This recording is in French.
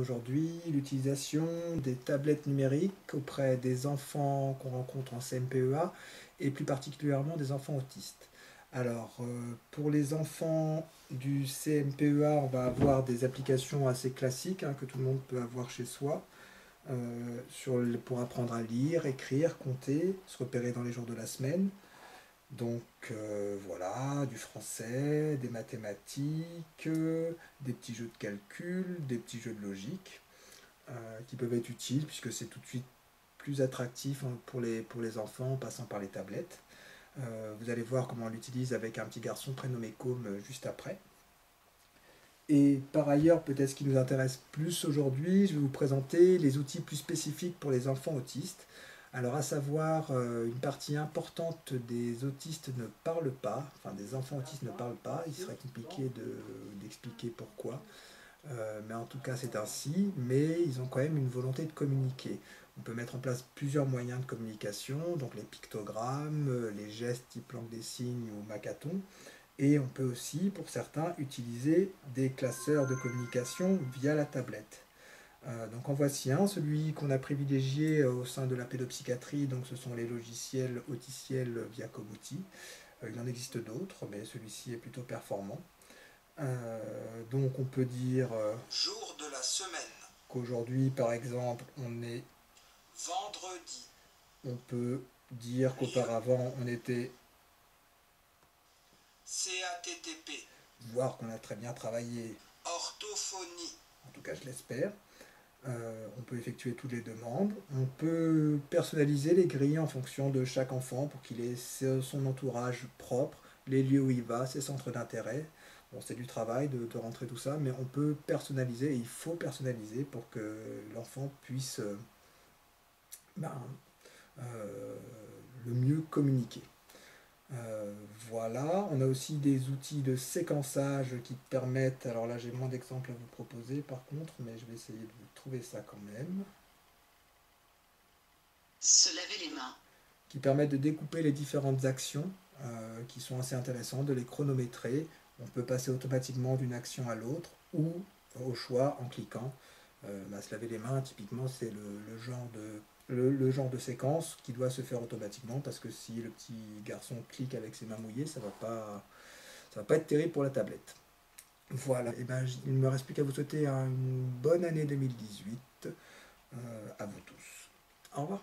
Aujourd'hui, l'utilisation des tablettes numériques auprès des enfants qu'on rencontre en CMPEA et plus particulièrement des enfants autistes. Alors, pour les enfants du CMPEA, on va avoir des applications assez classiques que tout le monde peut avoir chez soi pour apprendre à lire, écrire, compter, se repérer dans les jours de la semaine. Donc voilà, du français, des mathématiques, des petits jeux de calcul, des petits jeux de logique qui peuvent être utiles puisque c'est tout de suite plus attractif pour les enfants en passant par les tablettes. Vous allez voir comment on l'utilise avec un petit garçon prénommé Com juste après. Et par ailleurs, peut-être ce qui nous intéresse plus aujourd'hui, je vais vous présenter les outils plus spécifiques pour les enfants autistes. Alors à savoir, une partie importante des autistes ne parlent pas, enfin des enfants autistes ne parlent pas, il serait compliqué d'expliquer pourquoi. Mais en tout cas c'est ainsi, mais ils ont quand même une volonté de communiquer. On peut mettre en place plusieurs moyens de communication, donc les pictogrammes, les gestes type langue des signes ou Makaton, et on peut aussi, pour certains, utiliser des classeurs de communication via la tablette. Donc en voici un, celui qu'on a privilégié au sein de la pédopsychiatrie, donc ce sont les logiciels Auticiel via comme outil. Il en existe d'autres, mais celui-ci est plutôt performant. Donc on peut dire jour de la semaine, qu'aujourd'hui, par exemple, on est vendredi, on peut dire qu'auparavant on était, CATTP, voire qu'on a très bien travaillé, orthophonie, en tout cas je l'espère. On peut effectuer toutes les demandes. On peut personnaliser les grilles en fonction de chaque enfant pour qu'il ait son entourage propre, les lieux où il va, ses centres d'intérêt. Bon, c'est du travail de rentrer tout ça, mais on peut personnaliser et il faut personnaliser pour que l'enfant puisse ben, euh, le mieux communiquer. Voilà, on a aussi des outils de séquençage qui permettent, alors là j'ai moins d'exemples à vous proposer par contre, mais je vais essayer de vous trouver ça quand même, Se laver les mains. qui permettent de découper les différentes actions qui sont assez intéressantes, de les chronométrer. On peut passer automatiquement d'une action à l'autre ou au choix en cliquant. Se laver les mains, typiquement, c'est le genre de séquence qui doit se faire automatiquement parce que si le petit garçon clique avec ses mains mouillées, ça va pas être terrible pour la tablette. Voilà, et ben, il ne me reste plus qu'à vous souhaiter une bonne année 2018 à vous tous. Au revoir.